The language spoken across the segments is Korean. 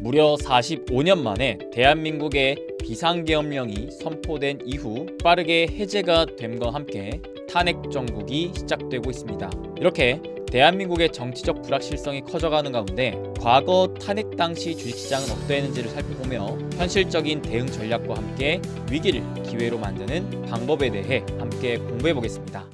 무려 45년 만에 대한민국의 비상계엄령이 선포된 이후 빠르게 해제가 됨과 함께 탄핵 정국이 시작되고 있습니다. 이렇게 대한민국의 정치적 불확실성이 커져가는 가운데 과거 탄핵 당시 주식시장은 어떠했는지를 살펴보며 현실적인 대응 전략과 함께 위기를 기회로 만드는 방법에 대해 함께 공부해 보겠습니다.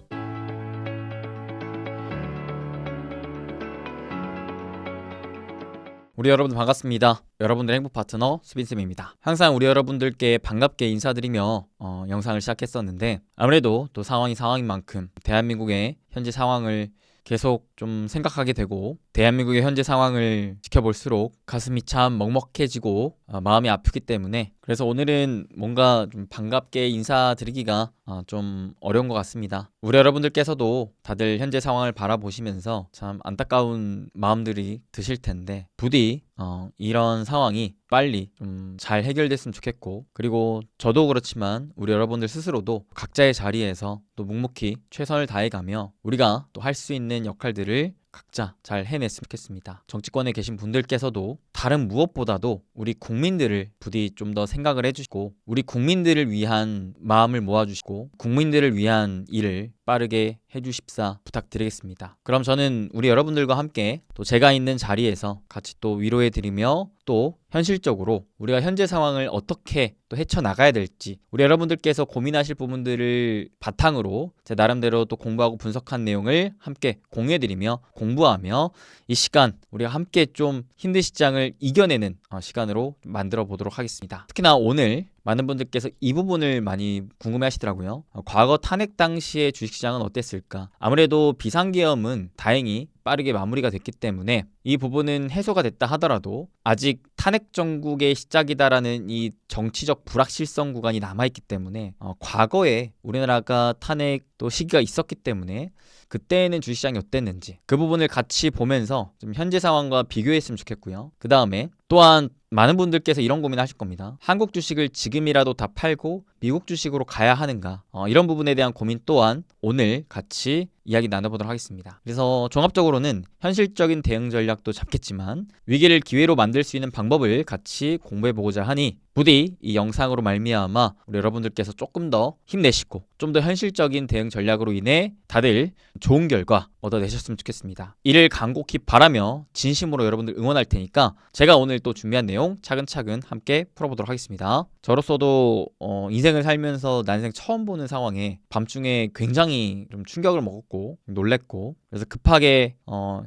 우리 여러분 반갑습니다. 여러분들의 행복 파트너 수빈쌤입니다. 항상 우리 여러분들께 반갑게 인사드리며 영상을 시작했었는데 아무래도 또 상황이 상황인 만큼 대한민국의 현재 상황을 계속 좀 생각하게 되고 대한민국의 현재 상황을 지켜볼수록 가슴이 참 먹먹해지고 마음이 아프기 때문에 그래서 오늘은 뭔가 좀 반갑게 인사드리기가 좀 어려운 것 같습니다. 우리 여러분들께서도 다들 현재 상황을 바라보시면서 참 안타까운 마음들이 드실 텐데 부디 이런 상황이 빨리 좀 잘 해결됐으면 좋겠고 그리고 저도 그렇지만 우리 여러분들 스스로도 각자의 자리에서 또 묵묵히 최선을 다해가며 우리가 또 할 수 있는 역할들을 각자 잘 해냈으면 좋겠습니다. 정치권에 계신 분들께서도 다른 무엇보다도 우리 국민들을 부디 좀 더 생각을 해주시고 우리 국민들을 위한 마음을 모아주시고 국민들을 위한 일을 빠르게 해주십사 부탁드리겠습니다. 그럼 저는 우리 여러분들과 함께 또 제가 있는 자리에서 같이 또 위로해드리며 또 현실적으로 우리가 현재 상황을 어떻게 또 헤쳐나가야 될지 우리 여러분들께서 고민하실 부분들을 바탕으로 제 나름대로 또 공부하고 분석한 내용을 함께 공유해드리며 공부하며 이 시간 우리가 함께 좀 힘든 시장을 이겨내는 시간으로 만들어 보도록 하겠습니다. 특히나 오늘 많은 분들께서 이 부분을 많이 궁금해 하시더라고요. 과거 탄핵 당시의 주식시장은 어땠을까? 아무래도 비상계엄은 다행히 빠르게 마무리가 됐기 때문에 이 부분은 해소가 됐다 하더라도 아직 탄핵 정국의 시작이다라는 이 정치적 불확실성 구간이 남아있기 때문에 과거에 우리나라가 탄핵 또 시기가 있었기 때문에 그때는 주식시장이 어땠는지 그 부분을 같이 보면서 좀 현재 상황과 비교했으면 좋겠고요. 그 다음에 또한 많은 분들께서 이런 고민을 하실 겁니다. 한국 주식을 지금이라도 다 팔고 미국 주식으로 가야 하는가 이런 부분에 대한 고민 또한 오늘 같이 이야기 나눠보도록 하겠습니다. 그래서 종합적으로는 현실적인 대응 전략도 잡겠지만 위기를 기회로 만들 수 있는 방법을 같이 공부해보고자 하니 부디 이 영상으로 말미암아 우리 여러분들께서 조금 더 힘내시고 좀 더 현실적인 대응 전략으로 인해 다들 좋은 결과 얻어내셨으면 좋겠습니다. 이를 간곡히 바라며 진심으로 여러분들 응원할 테니까 제가 오늘 또 준비한 내용 차근차근 함께 풀어보도록 하겠습니다. 저로서도 인생을 살면서 난생 처음 보는 상황에 밤중에 굉장히 좀 충격을 먹었고 놀랬고 그래서 급하게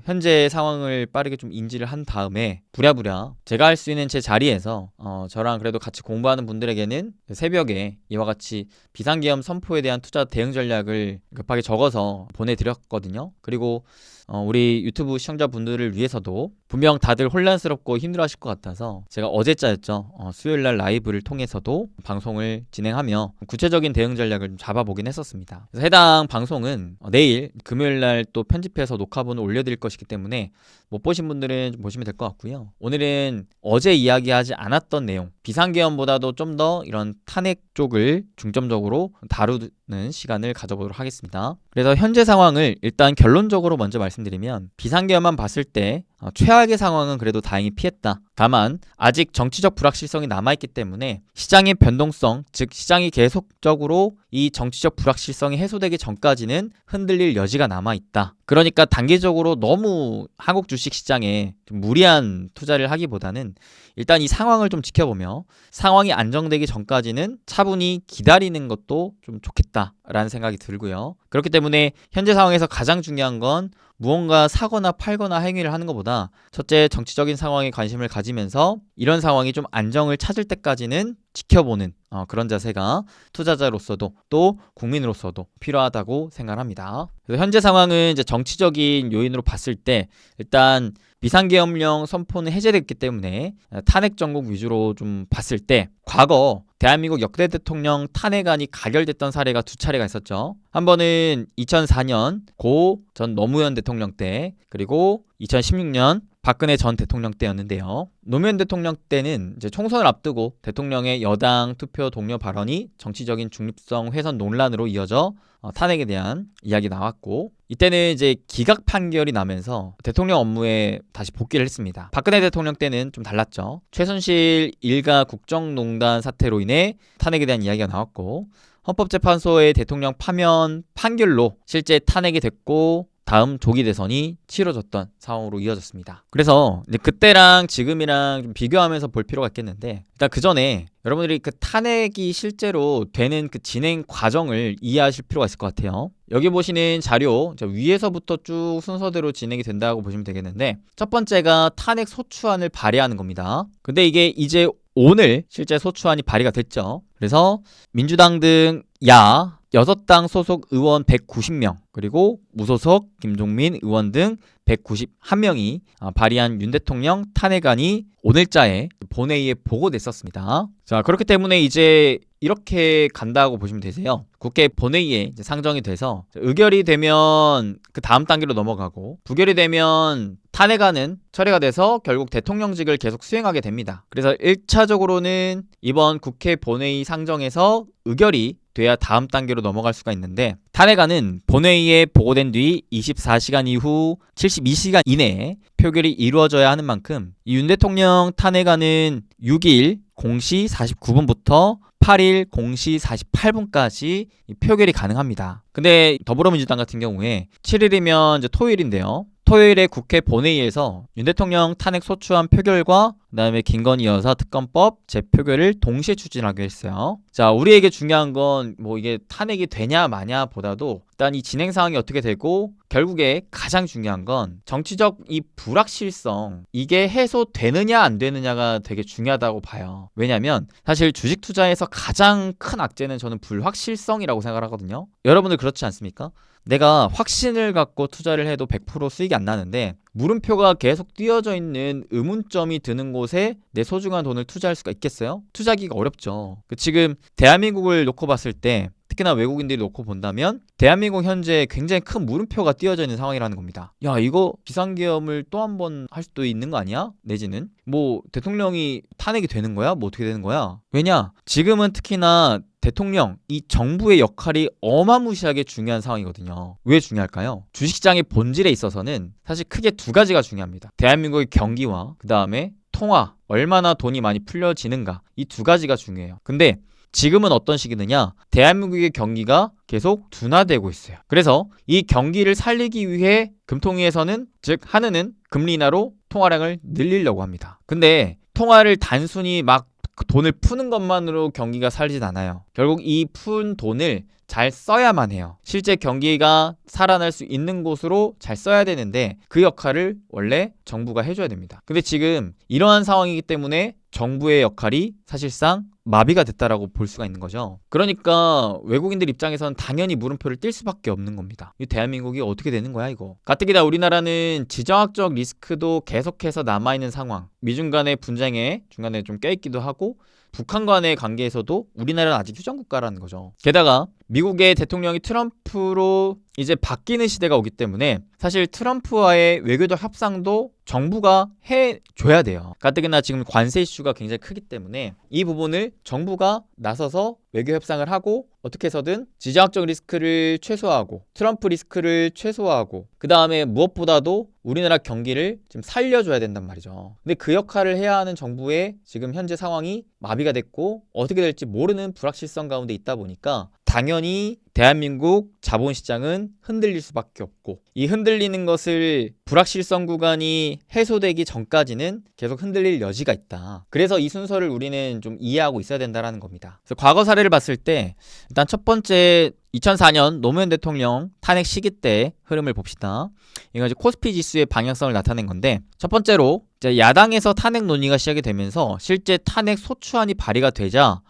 현재 상황을 빠르게 좀 인지를 한 다음에 부랴부랴 제가 할 수 있는 제 자리에서 저랑 그래도 같이 공부하는 분들에게는 새벽에 이와 같이 비상계엄 선포에 대한 투자 대응 전략을 급하게 적어서 보내드렸거든요. 그리고 우리 유튜브 시청자분들을 위해서도 분명 다들 혼란스럽고 힘들어하실 것 같아서 제가 어제자였죠. 수요일날 라이브를 통해서도 방송을 진행하며 구체적인 대응 전략을 좀 잡아보긴 했었습니다. 그래서 해당 방송은 내일 금요일날 또 편집해서 녹화본을 올려드릴 것이기 때문에 못 보신 분들은 좀 보시면 될 것 같고요. 오늘은 어제 이야기하지 않았던 내용 비상계엄보다도 좀 더 이런 탄핵 쪽을 중점적으로 다루는 시간을 가져보도록 하겠습니다. 그래서 현재 상황을 일단 결론적으로 먼저 말씀드리면 비상계엄만 봤을 때 최악의 상황은 그래도 다행히 피했다. 다만 아직 정치적 불확실성이 남아있기 때문에 시장의 변동성, 즉 시장이 계속적으로 이 정치적 불확실성이 해소되기 전까지는 흔들릴 여지가 남아있다. 그러니까 단기적으로 너무 한국 주식시장에 좀 무리한 투자를 하기보다는 일단 이 상황을 좀 지켜보며 상황이 안정되기 전까지는 차분히 기다리는 것도 좀 좋겠다라는 생각이 들고요. 그렇기 때문에 현재 상황에서 가장 중요한 건 무언가 사거나 팔거나 행위를 하는 것보다 첫째 정치적인 상황에 관심을 가지면서 이런 상황이 좀 안정을 찾을 때까지는 지켜보는 그런 자세가 투자자로서도 또 국민으로서도 필요하다고 생각합니다. 그래서 현재 상황은 이제 정치적인 요인으로 봤을 때 일단 비상계엄령 선포는 해제됐기 때문에 탄핵 정국 위주로 좀 봤을 때 과거 대한민국 역대 대통령 탄핵안이 가결됐던 사례가 두 차례가 있었죠. 한 번은 2004년 고 전 노무현 대통령 때 그리고 2016년 박근혜 전 대통령 때였는데요. 노무현 대통령 때는 이제 총선을 앞두고 대통령의 여당 투표 동료 발언이 정치적인 중립성 훼손 논란으로 이어져 탄핵에 대한 이야기 나왔고, 이때는 이제 기각 판결이 나면서 대통령 업무에 다시 복귀를 했습니다. 박근혜 대통령 때는 좀 달랐죠. 최순실 일가 국정농단 사태로 인해 탄핵에 대한 이야기가 나왔고, 헌법재판소의 대통령 파면 판결로 실제 탄핵이 됐고, 다음 조기 대선이 치러졌던 상황으로 이어졌습니다. 그래서 이제 그때랑 지금이랑 좀 비교하면서 볼 필요가 있겠는데, 일단 그 전에 여러분들이 그 탄핵이 실제로 되는 그 진행 과정을 이해하실 필요가 있을 것 같아요. 여기 보시는 자료 위에서부터 쭉 순서대로 진행이 된다고 보시면 되겠는데, 첫 번째가 탄핵 소추안을 발의하는 겁니다. 근데 이게 이제 오늘 실제 소추안이 발의가 됐죠. 그래서 민주당 등 야 6당 소속 의원 190명, 그리고 무소속 김종민 의원 등 191명이 발의한 윤 대통령 탄핵안이 오늘자에 본회의에 보고됐었습니다. 자, 그렇기 때문에 이제 이렇게 간다고 보시면 되세요. 국회 본회의에 이제 상정이 돼서 의결이 되면 그 다음 단계로 넘어가고, 부결이 되면 탄핵안은 처리가 돼서 결국 대통령직을 계속 수행하게 됩니다. 그래서 1차적으로는 이번 국회 본회의 상정에서 의결이 돼야 다음 단계로 넘어갈 수가 있는데, 탄핵안은 본회의에 보고된 뒤 24시간 이후 72시간 이내에 표결이 이루어져야 하는 만큼 이 윤 대통령 탄핵안은 6일 0시 49분부터 8일 0시 48분까지 표결이 가능합니다. 근데 더불어민주당 같은 경우에 7일이면 이제 토요일인데요. 토요일에 국회 본회의에서 윤 대통령 탄핵 소추안 표결과 그다음에 김건희 여사 특검법 재표결을 동시에 추진하기로 했어요. 자, 우리에게 중요한 건 뭐 이게 탄핵이 되냐 마냐 보다도 일단 이 진행 상황이 어떻게 되고, 결국에 가장 중요한 건 정치적 이 불확실성, 이게 해소되느냐 안 되느냐가 되게 중요하다고 봐요. 왜냐면 사실 주식 투자에서 가장 큰 악재는 저는 불확실성이라고 생각을 하거든요. 여러분들 그렇지 않습니까? 내가 확신을 갖고 투자를 해도 100% 수익이 안 나는데, 물음표가 계속 띄어져 있는 의문점이 드는 곳에 내 소중한 돈을 투자할 수가 있겠어요? 투자하기가 어렵죠. 지금 대한민국을 놓고 봤을 때, 특히나 외국인들이 놓고 본다면 대한민국 현재 굉장히 큰 물음표가 띄어져 있는 상황이라는 겁니다. 야, 이거 비상계엄을 또 한 번 할 수도 있는 거 아니야? 내지는 뭐 대통령이 탄핵이 되는 거야? 뭐 어떻게 되는 거야? 왜냐? 지금은 특히나 대통령, 이 정부의 역할이 어마무시하게 중요한 상황이거든요. 왜 중요할까요? 주식시장의 본질에 있어서는 사실 크게 두 가지가 중요합니다. 대한민국의 경기와 그 다음에 통화, 얼마나 돈이 많이 풀려지는가, 이 두 가지가 중요해요. 근데 지금은 어떤 시기느냐? 대한민국의 경기가 계속 둔화되고 있어요. 그래서 이 경기를 살리기 위해 금통위에서는, 즉 한은은 금리 인하로 통화량을 늘리려고 합니다. 근데 통화를 단순히 막 돈을 푸는 것만으로 경기가 살진 않아요. 결국 이 푼 돈을 잘 써야만 해요. 실제 경기가 살아날 수 있는 곳으로 잘 써야 되는데, 그 역할을 원래 정부가 해줘야 됩니다. 근데 지금 이러한 상황이기 때문에 정부의 역할이 사실상 마비가 됐다라고 볼 수가 있는 거죠. 그러니까 외국인들 입장에서는 당연히 물음표를 띌 수밖에 없는 겁니다. 이 대한민국이 어떻게 되는 거야 이거. 가뜩이나 우리나라는 지정학적 리스크도 계속해서 남아있는 상황, 미중 간의 분쟁에 중간에 좀 껴있기도 하고, 북한 간의 관계에서도 우리나라는 아직 휴전국가라는 거죠. 게다가 미국의 대통령이 트럼프로 이제 바뀌는 시대가 오기 때문에 사실 트럼프와의 외교적 협상도 정부가 해줘야 돼요. 가뜩이나 지금 관세 이슈가 굉장히 크기 때문에 이 부분을 정부가 나서서 외교 협상을 하고 어떻게 해서든 지정학적 리스크를 최소화하고 트럼프 리스크를 최소화하고, 그 다음에 무엇보다도 우리나라 경기를 좀 살려줘야 된단 말이죠. 근데 그 역할을 해야 하는 정부의 지금 현재 상황이 마비가 됐고 어떻게 될지 모르는 불확실성 가운데 있다 보니까 당연히 대한민국 자본시장은 흔들릴 수밖에 없고, 이 흔들리는 것을 불확실성 구간이 해소되기 전까지는 계속 흔들릴 여지가 있다. 그래서 이 순서를 우리는 좀 이해하고 있어야 된다는 겁니다. 그래서 과거 사례를 봤을 때 일단 첫 번째 2004년 노무현 대통령 탄핵 시기 때 흐름을 봅시다. 이건 이제 코스피 지수의 방향성을 나타낸 건데, 첫 번째로 이제 야당에서 탄핵 논의가 시작이 되면서 실제 탄핵 소추안이 발의가 되자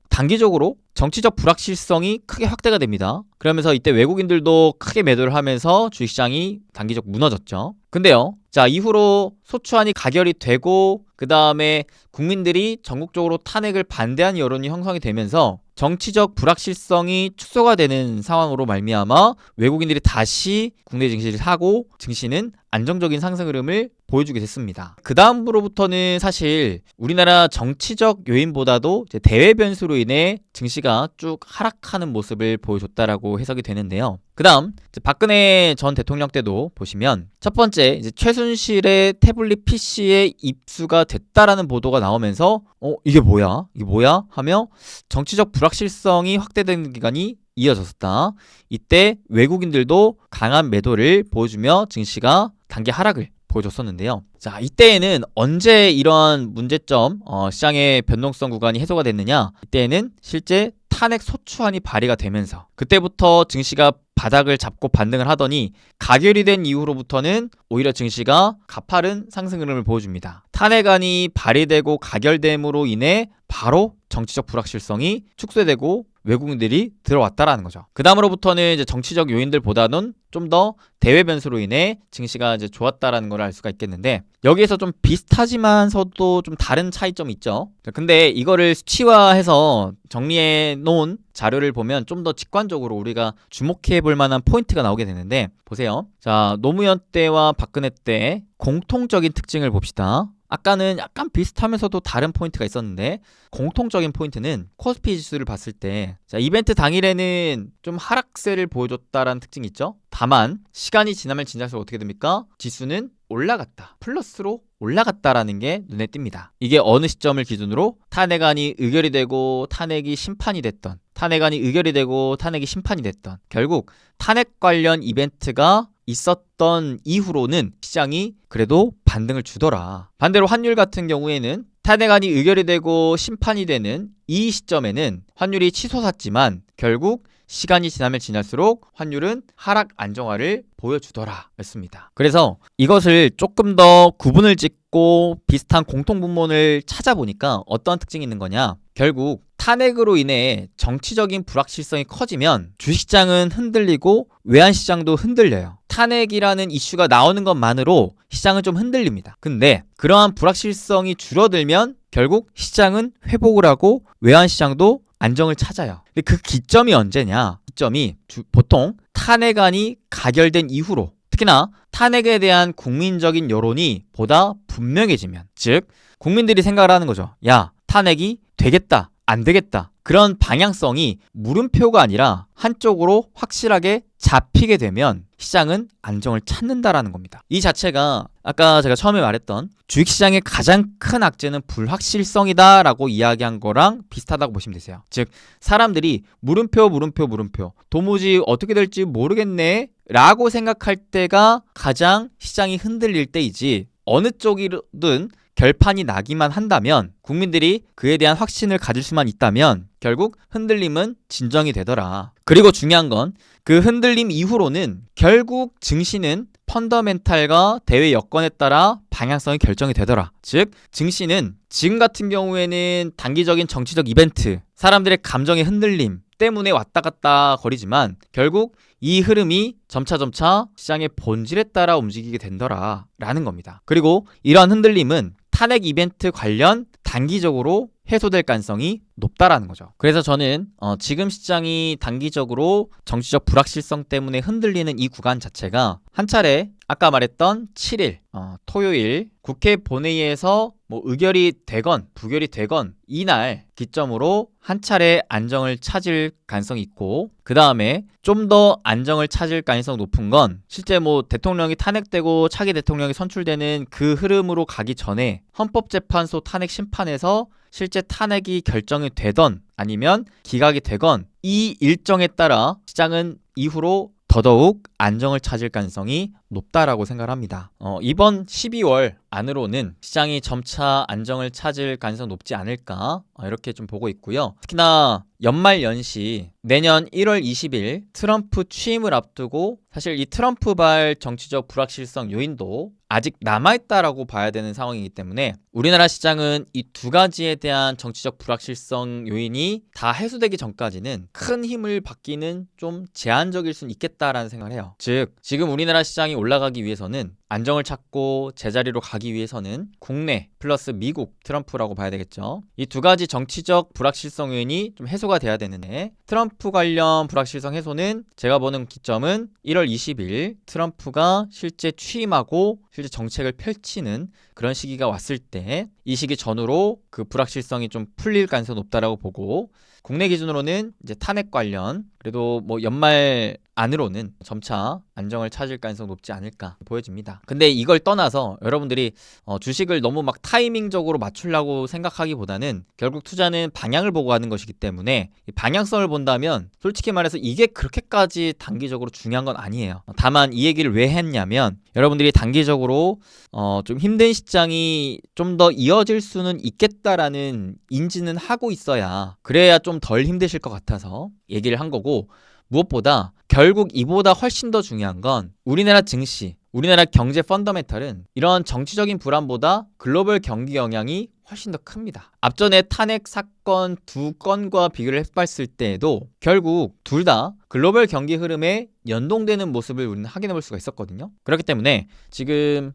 단기적으로 정치적 불확실성이 크게 확대가 됩니다. 그러면서 이때 외국인들도 크게 매도를 하면서 주식시장이 단기적 무너졌죠. 근데요, 자 이후로 소추안이 가결이 되고 그 다음에 국민들이 전국적으로 탄핵을 반대하는 여론이 형성이 되면서 정치적 불확실성이 축소가 되는 상황으로 말미암아 외국인들이 다시 국내 증시를 사고 증시는 안정적인 상승 흐름을 보여주게 됐습니다. 그 다음으로부터는 사실 우리나라 정치적 요인보다도 이제 대외 변수로 인해 증시가 쭉 하락하는 모습을 보여줬다라고 해석이 되는데요. 그 다음 박근혜 전 대통령 때도 보시면 첫 번째 이제 최순실의 태블릿 PC에 입수가 됐다라는 보도가 나오면서 이게 뭐야 하며 정치적 불확실성이 확대되는 기간이 이어졌었다. 이때 외국인들도 강한 매도를 보여주며 증시가 단기 하락을 보여줬었는데요. 자, 이때에는 언제 이런 문제점, 시장의 변동성 구간이 해소가 됐느냐? 이때에는 실제 탄핵 소추안이 발의가 되면서 그때부터 증시가 바닥을 잡고 반등을 하더니 가결이 된 이후로부터는 오히려 증시가 가파른 상승 흐름을 보여줍니다. 탄핵안이 발의되고 가결됨으로 인해 바로 정치적 불확실성이 축소되고 외국인들이 들어왔다라는 거죠. 그 다음으로부터는 이제 정치적 요인들보다는 좀 더 대외 변수로 인해 증시가 이제 좋았다라는 걸 알 수가 있겠는데 여기에서 좀 비슷하지만서도 좀 다른 차이점이 있죠. 근데 이거를 수치화해서 정리해 놓은 자료를 보면 좀 더 직관적으로 우리가 주목해 볼 만한 포인트가 나오게 되는데 보세요. 자, 노무현 때와 박근혜 때 공통적인 특징을 봅시다. 아까는 약간 비슷하면서도 다른 포인트가 있었는데 공통적인 포인트는 코스피 지수를 봤을 때 자, 이벤트 당일에는 좀 하락세를 보여줬다라는 특징이 있죠. 다만 시간이 지나면 지날수록 어떻게 됩니까? 지수는 올라갔다. 플러스로 올라갔다라는 게 눈에 띕니다. 이게 어느 시점을 기준으로 탄핵안이 의결이 되고 탄핵이 심판이 됐던 탄핵안이 의결이 되고 탄핵이 심판이 됐던 결국 탄핵 관련 이벤트가 있었던 이후로는 시장이 그래도 반등을 주더라. 반대로 환율 같은 경우에는 탄핵안이 의결이 되고 심판이 되는 이 시점에는 환율이 치솟았지만 결국 시간이 지나면 지날수록 환율은 하락 안정화를 보여주더라 였습니다. 그래서 이것을 조금 더 구분을 짓고 비슷한 공통분모를 찾아보니까 어떤 특징이 있는 거냐. 결국 탄핵으로 인해 정치적인 불확실성이 커지면 주식시장은 흔들리고 외환시장도 흔들려요. 탄핵이라는 이슈가 나오는 것만으로 시장은 좀 흔들립니다. 근데 그러한 불확실성이 줄어들면 결국 시장은 회복을 하고 외환시장도 안정을 찾아요. 근데 그 기점이 언제냐? 기점이 보통 탄핵안이 가결된 이후로 특히나 탄핵에 대한 국민적인 여론이 보다 분명해지면 즉 국민들이 생각을 하는 거죠. 야, 탄핵이 되겠다, 안 되겠다. 그런 방향성이 물음표가 아니라 한쪽으로 확실하게 잡히게 되면 시장은 안정을 찾는다라는 겁니다. 이 자체가 아까 제가 처음에 말했던 주식시장의 가장 큰 악재는 불확실성이다라고 이야기한 거랑 비슷하다고 보시면 되세요. 즉 사람들이 물음표 도무지 어떻게 될지 모르겠네 라고 생각할 때가 가장 시장이 흔들릴 때이지 어느 쪽이든 결판이 나기만 한다면 국민들이 그에 대한 확신을 가질 수만 있다면 결국 흔들림은 진정이 되더라. 그리고 중요한 건 그 흔들림 이후로는 결국 증시는 펀더멘탈과 대외 여건에 따라 방향성이 결정이 되더라. 즉 증시는 지금 같은 경우에는 단기적인 정치적 이벤트, 사람들의 감정의 흔들림 때문에 왔다 갔다 거리지만 결국 이 흐름이 점차 시장의 본질에 따라 움직이게 된더라 라는 겁니다. 그리고 이러한 흔들림은 탄핵 이벤트 관련 단기적으로 해소될 가능성이 높다라는 거죠. 그래서 저는 지금 시장이 단기적으로 정치적 불확실성 때문에 흔들리는 이 구간 자체가 한 차례 아까 말했던 7일 토요일 국회 본회의에서 의결이 되건 부결이 되건 이날 기점으로 한 차례 안정을 찾을 가능성이 있고 그 다음에 좀 더 안정을 찾을 가능성이 높은 건 실제 대통령이 탄핵되고 차기 대통령이 선출되는 그 흐름으로 가기 전에 헌법재판소 탄핵 심판에서 실제 탄핵이 결정이 되던 아니면 기각이 되건 이 일정에 따라 시장은 이후로 더더욱 안정을 찾을 가능성이 높다라고 생각합니다. 이번 12월 안으로는 시장이 점차 안정을 찾을 가능성이 높지 않을까 이렇게 좀 보고 있고요. 특히나 연말 연시 내년 1월 20일 트럼프 취임을 앞두고 사실 이 트럼프발 정치적 불확실성 요인도 아직 남아있다라고 봐야 되는 상황이기 때문에 우리나라 시장은 이 두 가지에 대한 정치적 불확실성 요인이 다 해소되기 전까지는 큰 힘을 받기는 좀 제한적일 수는 있겠다라는 생각을 해요. 즉 지금 우리나라 시장이 올라가기 위해서는 안정을 찾고 제자리로 가기 위해서는 국내 플러스 미국 트럼프라고 봐야 되겠죠. 이 두 가지 정치적 불확실성 요인이 좀 해소가 돼야 되는데, 트럼프 관련 불확실성 해소는 제가 보는 기점은 1월 20일 트럼프가 실제 취임하고 실제 정책을 펼치는 그런 시기가 왔을 때, 이 시기 전후로 그 불확실성이 좀 풀릴 가능성이 높다라고 보고, 국내 기준으로는 이제 탄핵 관련, 그래도 뭐 연말 안으로는 점차 안정을 찾을 가능성이 높지 않을까 보여집니다. 근데 이걸 떠나서 여러분들이 주식을 너무 막 타이밍적으로 맞추려고 생각하기보다는 결국 투자는 방향을 보고 하는 것이기 때문에, 이 방향성을 본다면 솔직히 말해서 이게 그렇게까지 단기적으로 중요한 건 아니에요. 다만 이 얘기를 왜 했냐면, 여러분들이 단기적으로 좀 힘든 시장이 좀 더 이어질 수는 있겠다라는 인지는 하고 있어야, 그래야 좀 덜 힘드실 것 같아서 얘기를 한 거고, 무엇보다 결국 이보다 훨씬 더 중요한 건 우리나라 증시, 우리나라 경제 펀더멘털은 이런 정치적인 불안보다 글로벌 경기 영향이 훨씬 더 큽니다. 앞전에 탄핵 사건 두 건과 비교를 해봤을 때에도 결국 둘 다 글로벌 경기 흐름에 연동되는 모습을 우리는 확인해 볼 수가 있었거든요. 그렇기 때문에 지금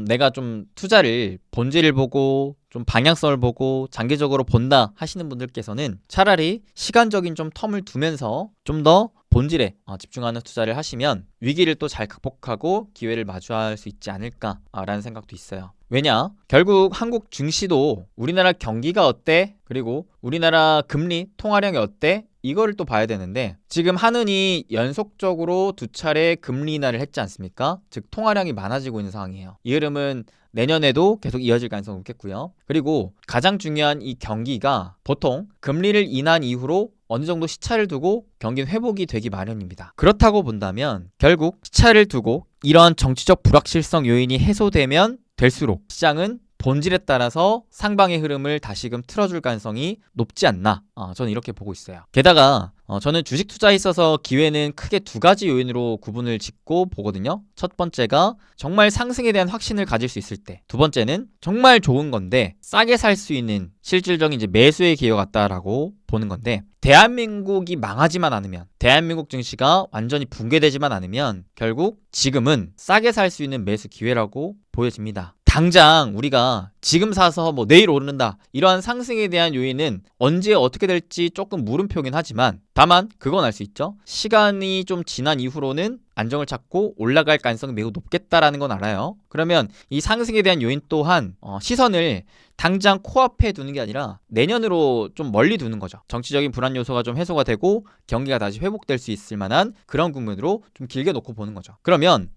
내가 좀 투자를 본질을 보고 좀 방향성을 보고 장기적으로 본다 하시는 분들께서는 차라리 시간적인 좀 텀을 두면서 좀 더 본질에 집중하는 투자를 하시면 위기를 또 잘 극복하고 기회를 마주할 수 있지 않을까라는 생각도 있어요. 왜냐? 결국 한국 증시도 우리나라 경기가 어때? 그리고 우리나라 금리 통화량이 어때? 이거를 또 봐야 되는데, 지금 한은이 연속적으로 두 차례 금리 인하를 했지 않습니까? 즉 통화량이 많아지고 있는 상황이에요. 이 흐름은 내년에도 계속 이어질 가능성이 높겠고요. 그리고 가장 중요한 이 경기가 보통 금리를 인한 이후로 어느 정도 시차를 두고 경기는 회복이 되기 마련입니다. 그렇다고 본다면 결국 시차를 두고 이러한 정치적 불확실성 요인이 해소되면 될수록 시장은 본질에 따라서 상방의 흐름을 다시금 틀어줄 가능성이 높지 않나, 저는 이렇게 보고 있어요. 게다가 저는 주식 투자에 있어서 기회는 크게 두 가지 요인으로 구분을 짓고 보거든요. 첫 번째가 정말 상승에 대한 확신을 가질 수 있을 때, 두 번째는 정말 좋은 건데 싸게 살 수 있는 실질적인 이제 매수의 기회가 같다라고 보는 건데, 대한민국이 망하지만 않으면, 대한민국 증시가 완전히 붕괴되지만 않으면 결국 지금은 싸게 살 수 있는 매수 기회라고 보여집니다. 당장 우리가 지금 사서 뭐 내일 오른다, 이러한 상승에 대한 요인은 언제 어떻게 될지 조금 물음표긴 하지만, 다만 그건 알 수 있죠. 시간이 좀 지난 이후로는 안정을 찾고 올라갈 가능성이 매우 높겠다라는 건 알아요. 그러면 이 상승에 대한 요인 또한 시선을 당장 코앞에 두는 게 아니라 내년으로 좀 멀리 두는 거죠. 정치적인 불안 요소가 좀 해소가 되고 경기가 다시 회복될 수 있을 만한 그런 국면으로 좀 길게 놓고 보는 거죠. 그러면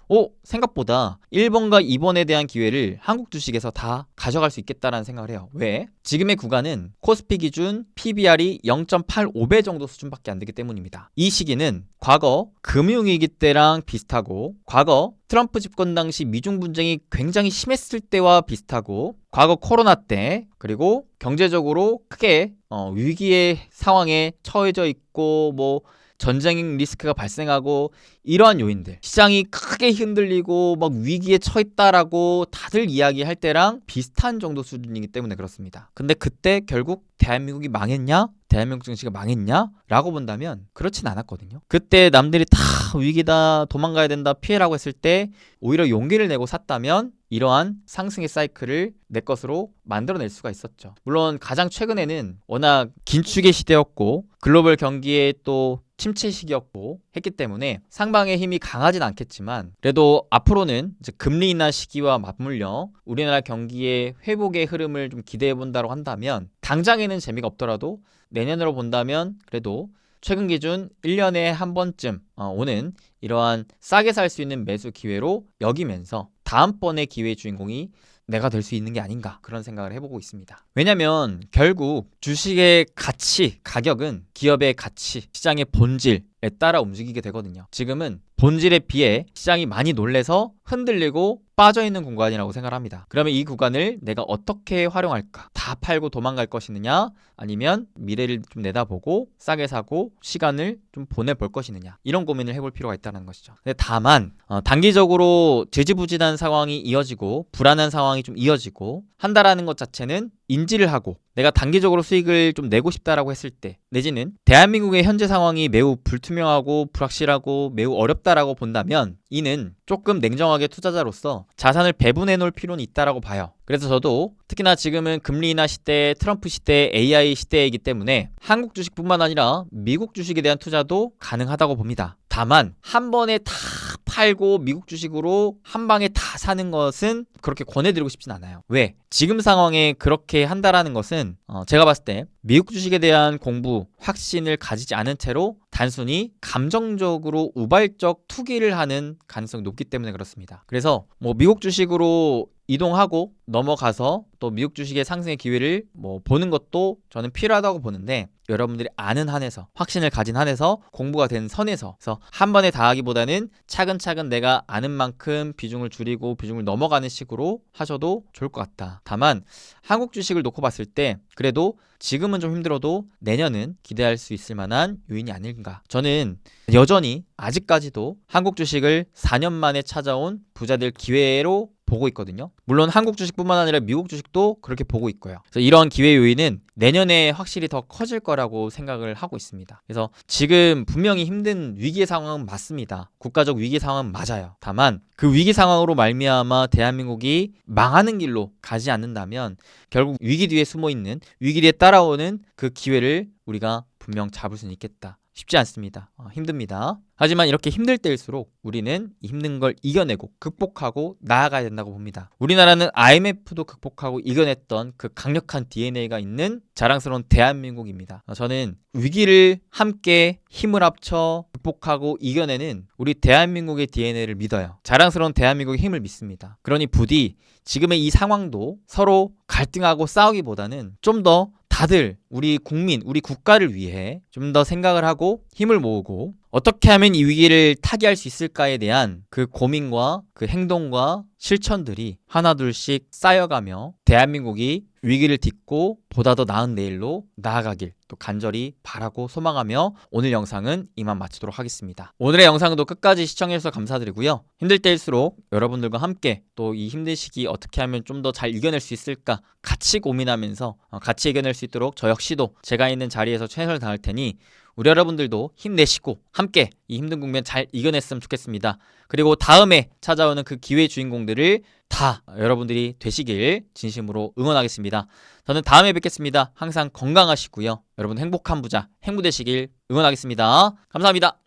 생각보다 1번과 2번에 대한 기회를 한국 주식에서 다 가져갈 수 있겠다라는 생각을 해요. 왜? 지금의 구간은 코스피 기준 PBR이 0.85배 정도 수준밖에 안 되기 때문입니다. 이 시기는 과거 금융위기 때랑 비슷하고, 과거 트럼프 집권 당시 미중 분쟁이 굉장히 심했을 때와 비슷하고, 과거 코로나 때, 그리고 경제적으로 크게 위기의 상황에 처해져 있고 뭐 전쟁 리스크가 발생하고 이러한 요인들, 시장이 크게 흔들리고 막 위기에 처했다라고 다들 이야기할 때랑 비슷한 정도 수준이기 때문에 그렇습니다. 근데 그때 결국 대한민국이 망했냐? 대한민국 증시가 망했냐? 라고 본다면 그렇진 않았거든요. 그때 남들이 다 위기다, 도망가야 된다, 피해라고 했을 때 오히려 용기를 내고 샀다면 이러한 상승의 사이클을 내 것으로 만들어낼 수가 있었죠. 물론 가장 최근에는 워낙 긴축의 시대였고 글로벌 경기에 또 침체 시기였고 했기 때문에 상방의 힘이 강하진 않겠지만, 그래도 앞으로는 이제 금리 인하 시기와 맞물려 우리나라 경기의 회복의 흐름을 좀 기대해 본다고 한다면, 당장에는 재미가 없더라도 내년으로 본다면 그래도 최근 기준 1년에 한 번쯤 오는 이러한 싸게 살 수 있는 매수 기회로 여기면서 다음번의 기회의 주인공이 내가 될 수 있는 게 아닌가, 그런 생각을 해보고 있습니다. 왜냐면 결국 주식의 가치, 가격은 기업의 가치, 시장의 본질에 따라 움직이게 되거든요. 지금은 본질에 비해 시장이 많이 놀래서 흔들리고 빠져있는 공간이라고 생각합니다. 그러면 이 구간을 내가 어떻게 활용할까? 다 팔고 도망갈 것이느냐? 아니면 미래를 좀 내다보고 싸게 사고 시간을 좀 보내볼 것이느냐? 이런 고민을 해볼 필요가 있다는 것이죠. 근데 다만 단기적으로 지지부진한 상황이 이어지고 불안한 상황이 좀 이어지고 한다라는 것 자체는 인지를 하고 내가 단기적으로 수익을 좀 내고 싶다라고 했을 때, 내지는 대한민국의 현재 상황이 매우 불투명하고 불확실하고 매우 어렵다라고 본다면 이는 조금 냉정하게 투자자로서 자산을 배분해 놓을 필요는 있다라고 봐요. 그래서 저도 특히나 지금은 금리 인하 시대, 트럼프 시대, AI 시대이기 때문에 한국 주식뿐만 아니라 미국 주식에 대한 투자도 가능하다고 봅니다. 다만 한 번에 다 팔고 미국 주식으로 한 방에 다 사는 것은 그렇게 권해드리고 싶진 않아요. 왜? 지금 상황에 그렇게 한다라는 것은 제가 봤을 때 미국 주식에 대한 공부, 확신을 가지지 않은 채로 단순히 감정적으로 우발적 투기를 하는 가능성이 높기 때문에 그렇습니다. 그래서 미국 주식으로 이동하고 넘어가서 또 미국 주식의 상승의 기회를 보는 것도 저는 필요하다고 보는데, 여러분들이 아는 한에서, 확신을 가진 한에서, 공부가 된 선에서, 그래서 한 번에 다 하기보다는 차근차근 내가 아는 만큼 비중을 줄이고 비중을 넘어가는 식으로 하셔도 좋을 것 같다. 다만 한국 주식을 놓고 봤을 때 그래도 지금은 좀 힘들어도 내년은 기대할 수 있을 만한 요인이 아닌가. 저는 여전히 아직까지도 한국 주식을 4년 만에 찾아온 부자들 기회로 보고 있거든요. 물론 한국 주식뿐만 아니라 미국 주식도 그렇게 보고 있고요. 그래서 이런 기회 요인은 내년에 확실히 더 커질 거라고 생각을 하고 있습니다. 그래서 지금 분명히 힘든 위기 상황은 맞습니다. 국가적 위기 상황은 맞아요. 다만 그 위기 상황으로 말미암아 대한민국이 망하는 길로 가지 않는다면 결국 위기 뒤에 숨어있는, 위기 뒤에 따라오는 그 기회를 우리가 분명 잡을 수는 있겠다. 쉽지 않습니다. 힘듭니다. 하지만 이렇게 힘들 때일수록 우리는 이 힘든 걸 이겨내고 극복하고 나아가야 된다고 봅니다. 우리나라는 IMF도 극복하고 이겨냈던 그 강력한 DNA가 있는 자랑스러운 대한민국입니다. 저는 위기를 함께 힘을 합쳐 극복하고 이겨내는 우리 대한민국의 DNA를 믿어요. 자랑스러운 대한민국의 힘을 믿습니다. 그러니 부디 지금의 이 상황도 서로 갈등하고 싸우기보다는 좀 더 다들 우리 국민, 우리 국가를 위해 좀 더 생각을 하고 힘을 모으고 어떻게 하면 이 위기를 타개할 수 있을까에 대한 그 고민과 그 행동과 실천들이 하나둘씩 쌓여가며 대한민국이 위기를 딛고 보다 더 나은 내일로 나아가길 또 간절히 바라고 소망하며 오늘 영상은 이만 마치도록 하겠습니다. 오늘의 영상도 끝까지 시청해주셔서 감사드리고요. 힘들 때일수록 여러분들과 함께 또 이 힘든 시기 어떻게 하면 좀 더 잘 이겨낼 수 있을까 같이 고민하면서 같이 이겨낼 수 있도록 저 역시도 제가 있는 자리에서 최선을 다할 테니 우리 여러분들도 힘내시고 함께 이 힘든 국면 잘 이겨냈으면 좋겠습니다. 그리고 다음에 찾아오는 그 기회의 주인공들을 다 여러분들이 되시길 진심으로 응원하겠습니다. 저는 다음에 뵙겠습니다. 항상 건강하시고요. 여러분 행복한 부자, 행부 되시길 응원하겠습니다. 감사합니다.